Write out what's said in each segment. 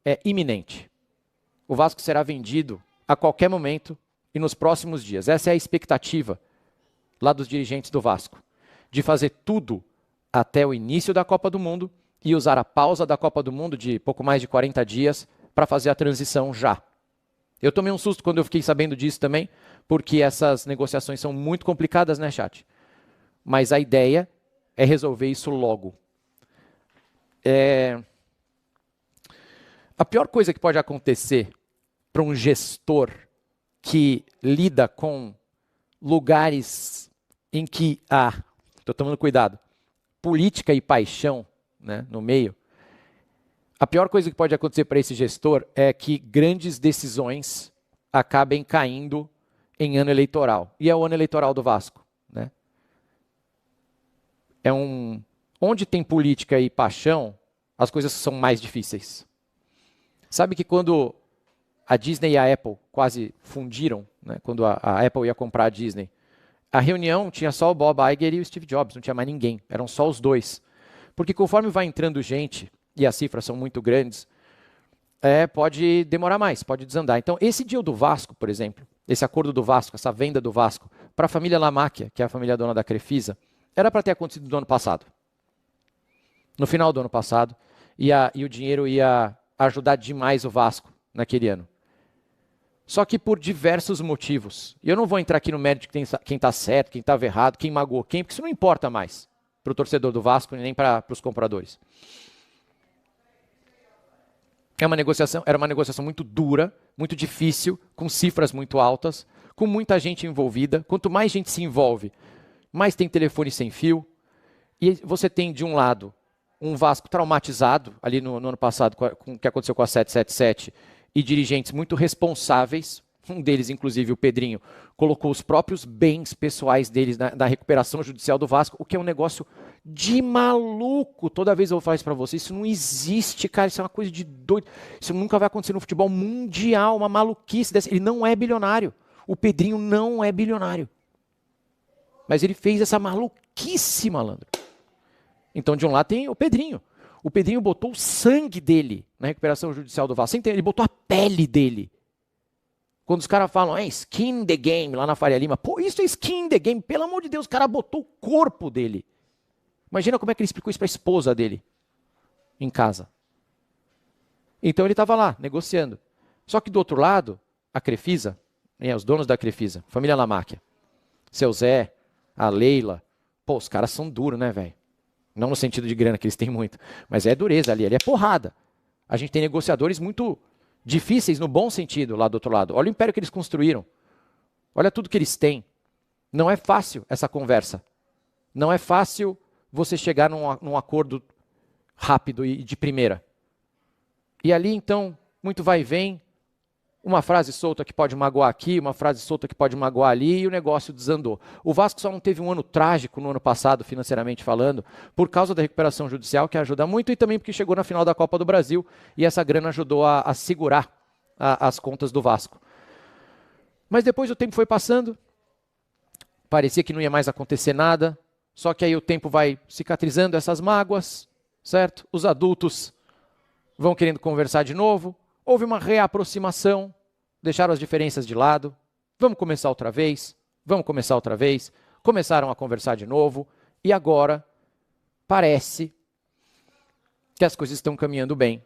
é iminente. O Vasco será vendido a qualquer momento e nos próximos dias. Essa é a expectativa lá dos dirigentes do Vasco, de fazer tudo até o início da Copa do Mundo e usar a pausa da Copa do Mundo de pouco mais de 40 dias para fazer a transição já. Eu tomei um susto quando eu fiquei sabendo disso também, porque essas negociações são muito complicadas, né, chat? Mas a ideia é resolver isso logo. A pior coisa que pode acontecer para um gestor que lida com lugares em que há, estou tomando cuidado, política e paixão, né, no meio, a pior coisa que pode acontecer para esse gestor é que grandes decisões acabem caindo em ano eleitoral. E é o ano eleitoral do Vasco, né? Onde tem política e paixão, as coisas são mais difíceis. Sabe que quando a Disney e a Apple quase fundiram, né, quando a Apple ia comprar a Disney, a reunião tinha só o Bob Iger e o Steve Jobs, não tinha mais ninguém, eram só os dois. Porque conforme vai entrando gente, e as cifras são muito grandes, pode demorar mais, pode desandar. Então, esse deal do Vasco, por exemplo, esse acordo do Vasco, essa venda do Vasco, para a família Lamáquia, que é a família dona da Crefisa, era para ter acontecido no ano passado. No final do ano passado, e o dinheiro ia ajudar demais o Vasco naquele ano. Só que por diversos motivos. E eu não vou entrar aqui no mérito de quem está certo, quem estava errado, quem magoou quem, porque isso não importa mais para o torcedor do Vasco, nem para os compradores. Era uma negociação muito dura, muito difícil, com cifras muito altas, com muita gente envolvida. Quanto mais gente se envolve, mais tem telefone sem fio. E você tem, de um lado, um Vasco traumatizado, ali no ano passado, com o que aconteceu com a 777, e dirigentes muito responsáveis, um deles, inclusive, o Pedrinho, colocou os próprios bens pessoais deles na recuperação judicial do Vasco, o que é um negócio de maluco. Toda vez eu vou falar isso para vocês, isso não existe, cara, isso é uma coisa de doido. Isso nunca vai acontecer no futebol mundial, uma maluquice dessa. Ele não é bilionário. O Pedrinho não é bilionário. Mas ele fez essa maluquice, malandro. Então, de um lado tem o Pedrinho. O Pedrinho botou o sangue dele na recuperação judicial do Vasco. Ele botou a pele dele. Quando os caras falam, skin in the game, lá na Faria Lima. Pô, isso é skin in the game. Pelo amor de Deus, o cara botou o corpo dele. Imagina como é que ele explicou isso para a esposa dele, em casa. Então ele estava lá, negociando. Só que do outro lado, a Crefisa, os donos da Crefisa, família Lamáquia, seu Zé, a Leila, pô, os caras são duros, né, velho? Não no sentido de grana, que eles têm muito, mas é dureza ali é porrada. A gente tem negociadores muito difíceis no bom sentido lá do outro lado. Olha o império que eles construíram. Olha tudo que eles têm. Não é fácil essa conversa. Não é fácil você chegar num acordo rápido e de primeira. E ali, então, muito vai e vem, uma frase solta que pode magoar aqui, uma frase solta que pode magoar ali, e o negócio desandou. O Vasco só não teve um ano trágico no ano passado, financeiramente falando, por causa da recuperação judicial, que ajuda muito, e também porque chegou na final da Copa do Brasil, e essa grana ajudou a segurar as contas do Vasco. Mas depois o tempo foi passando, parecia que não ia mais acontecer nada, só que aí o tempo vai cicatrizando essas mágoas, certo? Os adultos vão querendo conversar de novo, houve uma reaproximação, deixaram as diferenças de lado, vamos começar outra vez, começaram a conversar de novo, e agora parece que as coisas estão caminhando bem.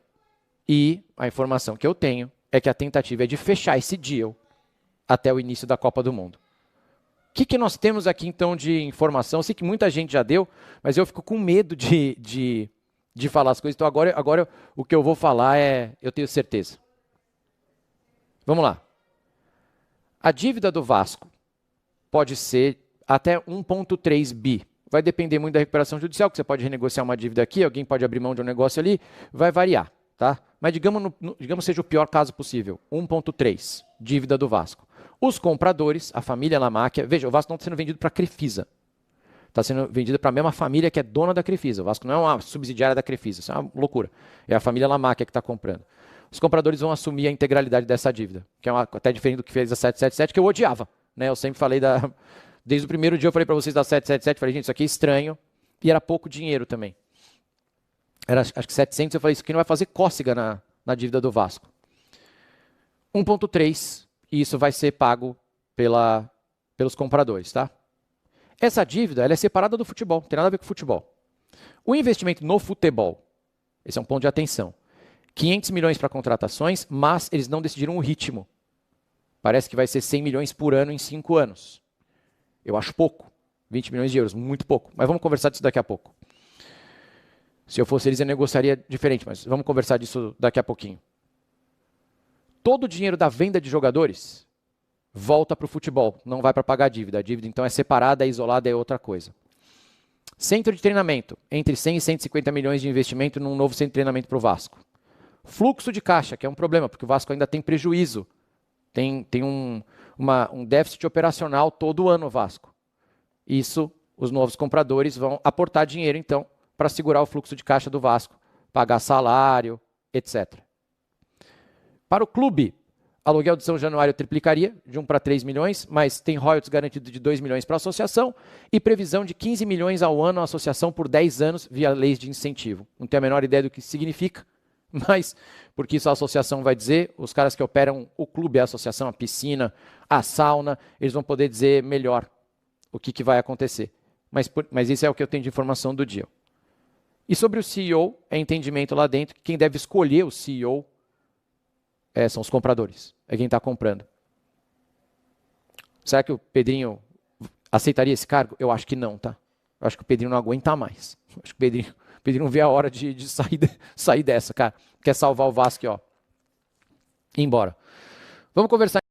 E a informação que eu tenho é que a tentativa é de fechar esse deal até o início da Copa do Mundo. O que nós temos aqui então de informação? Eu sei que muita gente já deu, mas eu fico com medo de falar as coisas. Então agora o que eu vou falar eu tenho certeza. Vamos lá. A dívida do Vasco pode ser até 1,3 bi. Vai depender muito da recuperação judicial, que você pode renegociar uma dívida aqui, alguém pode abrir mão de um negócio ali, vai variar, tá? Mas digamos seja o pior caso possível, 1,3, dívida do Vasco. Os compradores, a família Lamáquia, veja, o Vasco não está sendo vendido para a Crefisa. Está sendo vendido para a mesma família que é dona da Crefisa. O Vasco não é uma subsidiária da Crefisa, isso é uma loucura. É a família Lamáquia que está comprando. Os compradores vão assumir a integralidade dessa dívida, que é até diferente do que fez a 777, que eu odiava. Né? Eu sempre falei desde o primeiro dia eu falei para vocês da 777, falei, gente, isso aqui é estranho, e era pouco dinheiro também. Era acho que 700, eu falei, isso aqui não vai fazer cócega na dívida do Vasco? 1,3, e isso vai ser pago pelos compradores, tá? Essa dívida ela é separada do futebol, não tem nada a ver com futebol. O investimento no futebol, esse é um ponto de atenção. 500 milhões para contratações, mas eles não decidiram o ritmo. Parece que vai ser 100 milhões por ano em 5 anos. Eu acho pouco. 20 milhões de euros, muito pouco. Mas vamos conversar disso daqui a pouco. Se eu fosse eles, eu negociaria diferente, mas vamos conversar disso daqui a pouquinho. Todo o dinheiro da venda de jogadores volta para o futebol, não vai para pagar a dívida. A dívida, então, é separada, é isolada, é outra coisa. Centro de treinamento, entre 100 e 150 milhões de investimento num novo centro de treinamento para o Vasco. Fluxo de caixa, que é um problema, porque o Vasco ainda tem prejuízo. Tem um déficit operacional todo ano o Vasco. Isso, os novos compradores vão aportar dinheiro, então, para segurar o fluxo de caixa do Vasco, pagar salário, etc. Para o clube, aluguel de São Januário triplicaria, de 1 para 3 milhões, mas tem royalties garantido de 2 milhões para a associação e previsão de 15 milhões ao ano à associação por 10 anos via leis de incentivo. Não tenho a menor ideia do que isso significa, mas porque isso a associação vai dizer, os caras que operam o clube, a associação, a piscina, a sauna, eles vão poder dizer melhor o que vai acontecer. Mas isso é o que eu tenho de informação do dia. E sobre o CEO, é entendimento lá dentro que quem deve escolher o CEO são os compradores, é quem está comprando. Será que o Pedrinho aceitaria esse cargo? Eu acho que não, tá? Eu acho que o Pedrinho não aguenta mais. Eu acho que o Pedrinho não vê a hora de sair dessa, cara. Quer salvar o Vasco, ó. Ir embora. Vamos conversar.